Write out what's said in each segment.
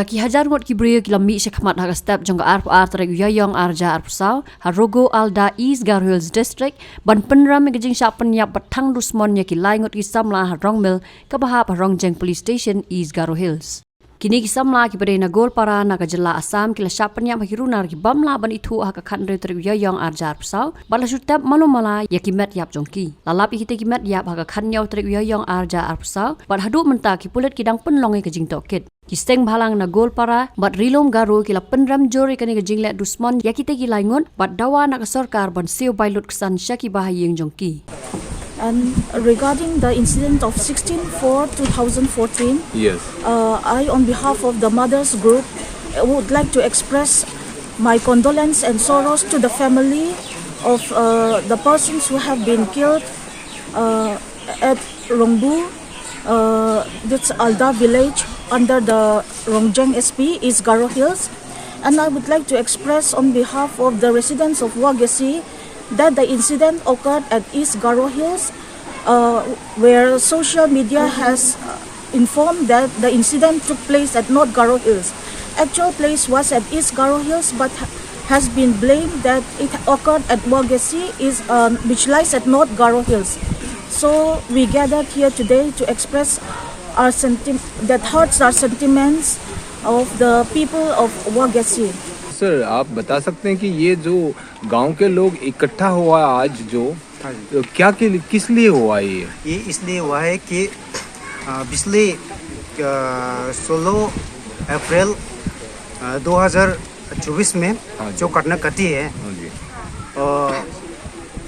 Kaki hajar ngot ki brio ki lambi shekmat haga step jong ar trek yayong arja arpsau harogo alda East Garo Hills district ban penram me gejing syak penyap batang dusmon ya ki lai ngot ki samla harong mil ka bahap harong jeng police station East Garo Hills. Kini ki samla ki pada na gol para na ka jela Assam ki la syak penyap hirunar ki bamla ban itu ha ka khandre trek yayong arja arpsau bala sutap malumala ya ki met yap jongki. Lalap ki met yap ha ka khanyau trek yayong arja arpsau bat hadu menta ki pulet kidang penlonge gejing tokit. Kisteng balang na gol para bat rilom Garo kila penram jori kani ke jinglet dusman yakite ki laingon bat dawa na sarkar ban seo bailut kesan syaki bahayeng jongki. And regarding the incident of 16/4/2014, yes, I on behalf of the mothers group would like to express my condolence and sorrows to the family of the persons who have been killed at Rongbu, that's Alda village under the Rongjeng SP East Garo Hills, and I would like to express on behalf of the residents of Wagesi that the incident occurred at East Garo Hills, where social media has informed that the incident took place at North Garo Hills. Actual place was at East Garo Hills, but has been blamed that it occurred at Wagesi, which lies at North Garo Hills. So we gathered here today to express our that hurts our sentiments of the people of Wagesi. Sir आप बता सकते हैं कि ये जो गांव के लोग इकट्ठा हुआ आज जो क्या किस लिए हुआ ये इसलिए हुआ है कि पिछले 16 अप्रैल 2024 में जो घटना घटी है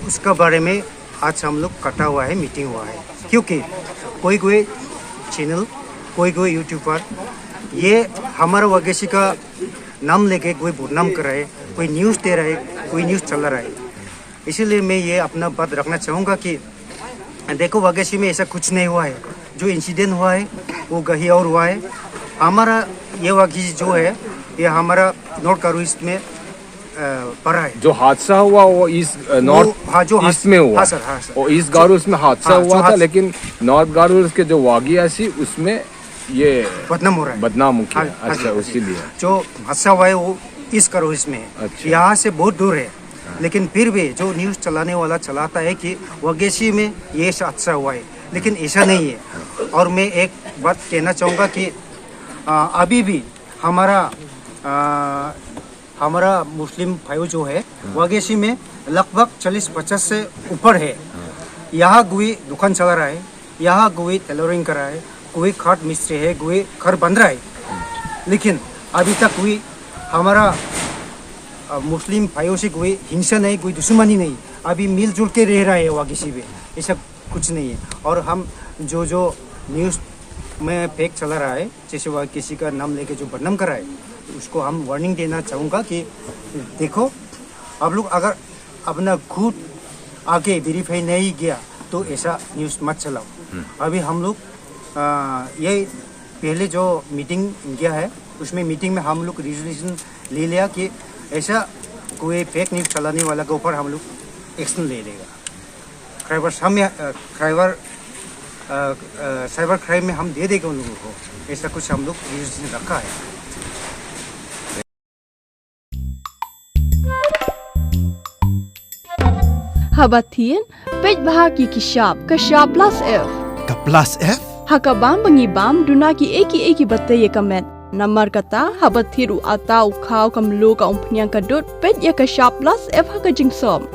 उसका बारे में आज हम लोग इकट्ठा हुआ है, मीटिंग हुआ है, क्योंकि कोई चैनल कोई यूट्यूबर ये हमारा वगैसी का नाम लेके कोई बदनाम कर रहा है, कोई न्यूज़ दे रहा है, कोई न्यूज़ चल रहा है। इसीलिए मैं ये अपना बात रखना चाहूँगा कि देखो वगैसी में ऐसा कुछ नहीं हुआ है। जो इंसिडेंट हुआ है वो कहीं और हुआ है। हमारा ये वगैसी जो है ये हमारा नॉर्थ गारो ईस्ट में पड़ा है। जो हादसा हुआ वो नॉर्थ ईस्ट में हुआ। हाँ सर, हाँ सर। और ईस्ट गारो में हादसा हुआ था, लेकिन नॉर्थ गारो के जो वागियासी उसमें ये बदनाम हो रहा है, बदनाम हो गया। अच्छा, उसीलिए जो हादसा हुआ है वो ईस्ट गारो ईस्ट में है। अच्छा। यहाँ से बहुत दूर है, लेकिन फिर भी जो न्यूज़ चलाने वाला चलाता है कि वगैसी में ये हादसा हुआ है, लेकिन ऐसा नहीं है। और मैं एक बात कहना चाहूँगा कि अभी भी हमारा मुस्लिम भाई जो है वगैसी में लगभग 40-50 से ऊपर है। यहाँ कोई दुकान चला रहा है, यहाँ कोई टेलरिंग कर रहा है, कोई खाट मिस्त्री है, कोई घर बन रहा है, लेकिन अभी तक कोई हमारा मुस्लिम भाइयों से कोई हिंसा नहीं, कोई दुश्मनी नहीं, अभी मिलजुल के रह रहा है वगैसी में, ऐसा कुछ नहीं है। और हम जो न्यूज़ में फेक चला रहा है, जैसे वह किसी का नाम लेके जो बदनाम कर रहा है, उसको हम वार्निंग देना चाहूँगा कि देखो आप लोग अगर अपना खुद आगे वेरीफाई नहीं किया तो ऐसा न्यूज़ मत चलाओ। अभी हम लोग ये पहले जो मीटिंग किया है उसमें मीटिंग में हम लोग रिजोल्यूशन ले लिया कि ऐसा कोई फेक न्यूज़ चलाने वाला के ऊपर हम लोग एक्शन ले लेगा। साइबर क्राइम में हम दे देंगे उन लोगों को, ऐसा कुछ हम लोग रिजोल्यूशन रखा है। Habatin, pej bahaki kishap, kashap plus F. Ka plus F? Hakabam bangibam dunaki eki batte ye kamet. Namar kata habathiru atau khau kamlu ka umpnyang kadut pej ya kashap plus F haka jingsom.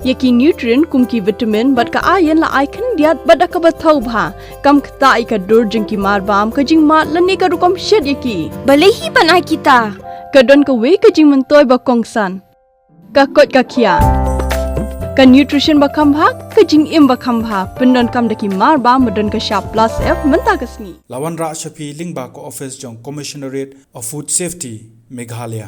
Yaki nutrient kumki vitamin bat ka ayan la icon diat bat ka bathau bha. Kam kata ika dur jingki marbam ka jing mat lani ka rukom shed yaki. Balehi panai kita. Kadon ka we ka jing mentoy ba kongsan. Ka kot ka kia. Ka nutrition bakam bha ka jing im bakam bha pendon kam daki mar ba modon ka sharp plus F menta kasni Lawan Ra Shafi Lingba ko office jong Commissionerate of Food Safety Meghalaya